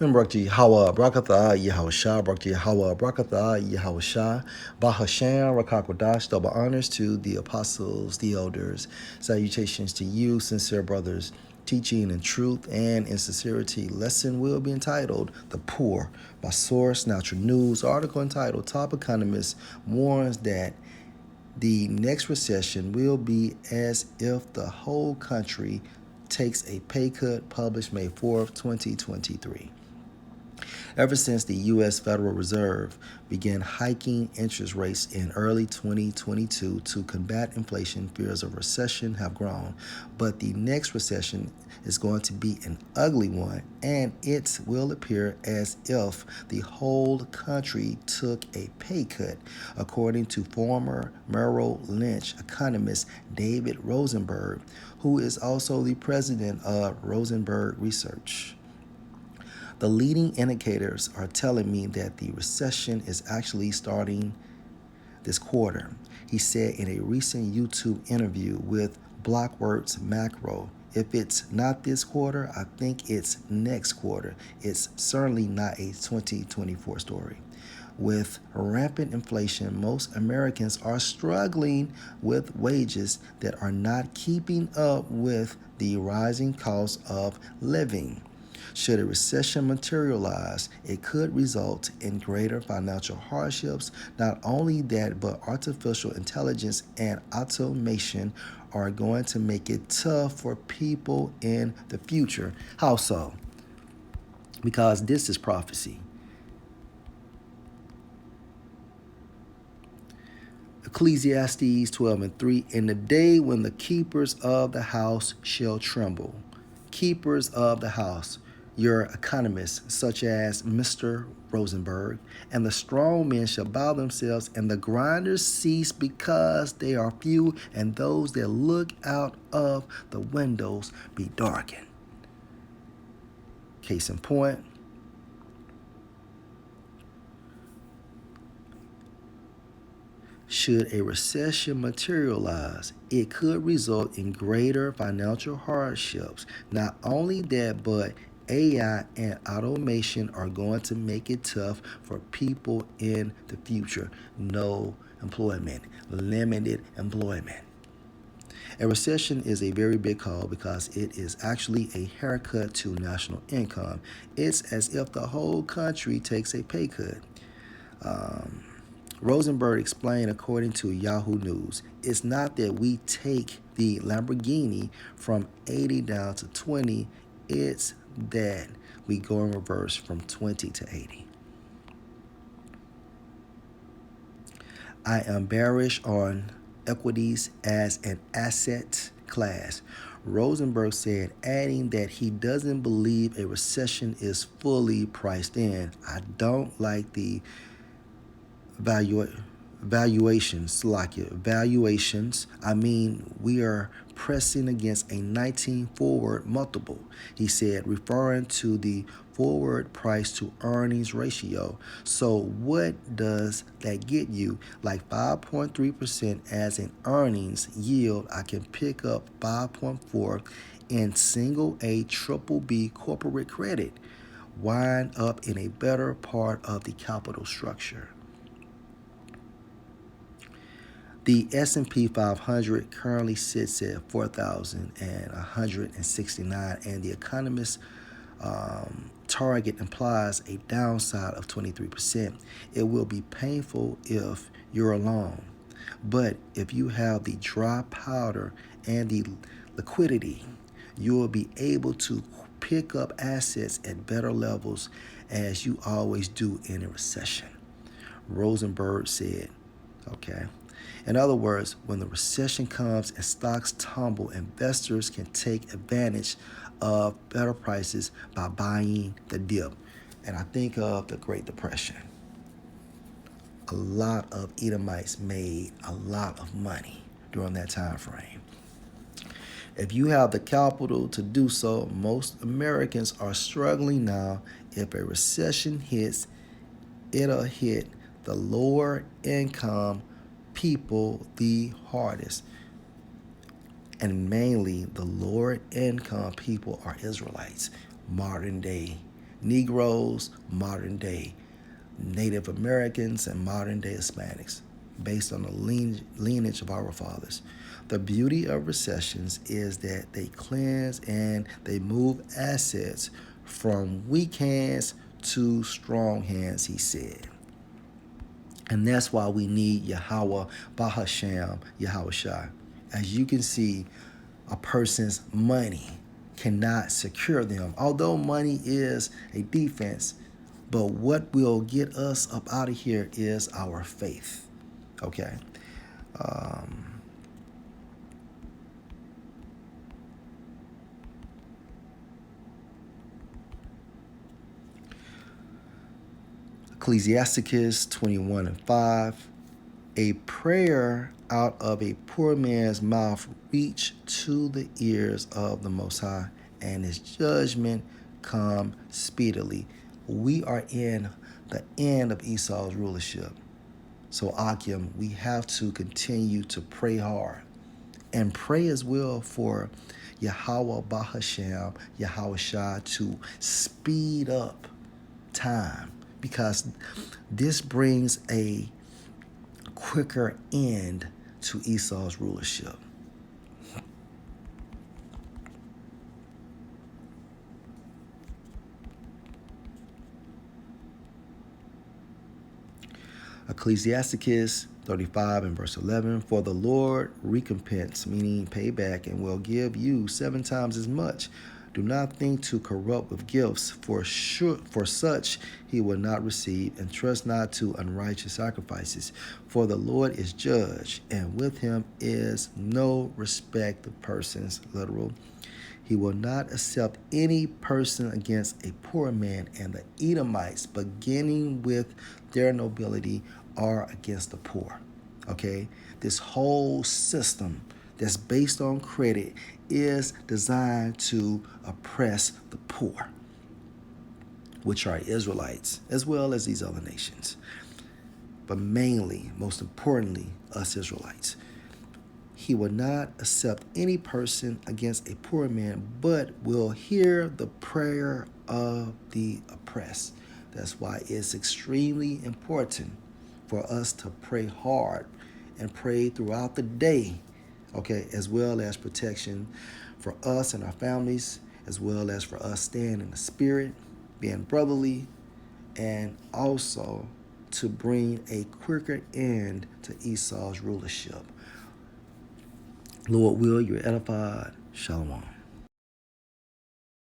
Mbrakji Hawa Brakatha Yahawasha Brakji Hawa Brakatha Yahawasha Bahashan Rakakwadash. Double honors to the apostles, the elders. Salutations to you, sincere brothers. Teaching in truth and in sincerity. Lesson will be entitled The Poor by Source Natural News. Article entitled Top Economist warns that the next recession will be as if the whole country takes a pay cut, published May 4th, 2023. Ever since the U.S. Federal Reserve began hiking interest rates in early 2022 to combat inflation, fears of recession have grown. But the next recession is going to be an ugly one, and it will appear as if the whole country took a pay cut, according to former Merrill Lynch economist David Rosenberg, who is also the president of Rosenberg Research. The leading indicators are telling me that the recession is actually starting this quarter, he said in a recent YouTube interview with Blockworks Macro. If it's not this quarter, I think it's next quarter. It's certainly not a 2024 story. With rampant inflation, most Americans are struggling with wages that are not keeping up with the rising cost of living. Should a recession materialize, it could result in greater financial hardships. Not only that, but artificial intelligence and automation are going to make it tough for people in the future. How so? Because this is prophecy. Ecclesiastes 12:3, in the day when the keepers of the house shall tremble. Keepers of the house, your economists, such as Mr. Rosenberg, and the strong men shall bow themselves, and the grinders cease because they are few, and those that look out of the windows be darkened. Case in point, should a recession materialize, it could result in greater financial hardships. Not only that, but AI and automation are going to make it tough for people in the future. No employment, limited employment. A recession is a very big call because it is actually a haircut to national income. It's as if the whole country takes a pay cut. Rosenberg explained, according to Yahoo News, it's not that we take the Lamborghini from 80 down to 20, it's that we go in reverse from 20 to 80. I am bearish on equities as an asset class, Rosenberg said, adding that he doesn't believe a recession is fully priced in. I don't like the valuations, I mean, we are pressing against a 19 forward multiple, he said, referring to the forward price to earnings ratio. So what does that get you? Like 5.3% as an earnings yield, I can pick up 5.4 in single A triple B corporate credit, wind up in a better part of the capital structure. The S&P 500 currently sits at 4,169, and the economist target implies a downside of 23%. It will be painful if you're alone, but if you have the dry powder and the liquidity, you will be able to pick up assets at better levels, as you always do in a recession, Rosenberg said. Okay. In other words, when the recession comes and stocks tumble, investors can take advantage of better prices by buying the dip. And I think of the Great Depression. A lot of Edomites made a lot of money during that time frame. If you have the capital to do so, most Americans are struggling now. If a recession hits, it'll hit the lower income people the hardest. And mainly the lower income people are Israelites, modern day Negroes, modern day Native Americans, and modern day Hispanics, based on the lineage of our fathers. The beauty of recessions is that they cleanse and they move assets from weak hands to strong hands, he said. And that's why we need Yahweh Bahasham, Yahweh Shai. As you can see, a person's money cannot secure them. Although money is a defense, but what will get us up out of here is our faith. Okay. Ecclesiasticus 21:5. A prayer out of a poor man's mouth reach to the ears of the Most High, and his judgment come speedily. We are in the end of Esau's rulership. So, Akim, we have to continue to pray hard and pray as well for Yahweh Bahasham, Yahweh Shai to speed up time, because this brings a quicker end to Esau's rulership. Ecclesiasticus 35 and verse 11, for the Lord recompense, meaning payback, and will give you 7 times as much. Do not think to corrupt with gifts, for such he will not receive, and trust not to unrighteous sacrifices. For the Lord is judge, and with him is no respect of persons, literal. He will not accept any person against a poor man, and the Edomites, beginning with their nobility, are against the poor. Okay? This whole system that's based on credit is designed to oppress the poor, which are Israelites, as well as these other nations. But mainly, most importantly, us Israelites. He will not accept any person against a poor man, but will hear the prayer of the oppressed. That's why it's extremely important for us to pray hard and pray throughout the day, okay, as well as protection for us and our families, as well as for us staying in the spirit, being brotherly, and also to bring a quicker end to Esau's rulership. Lord will, you're edified. Shalom.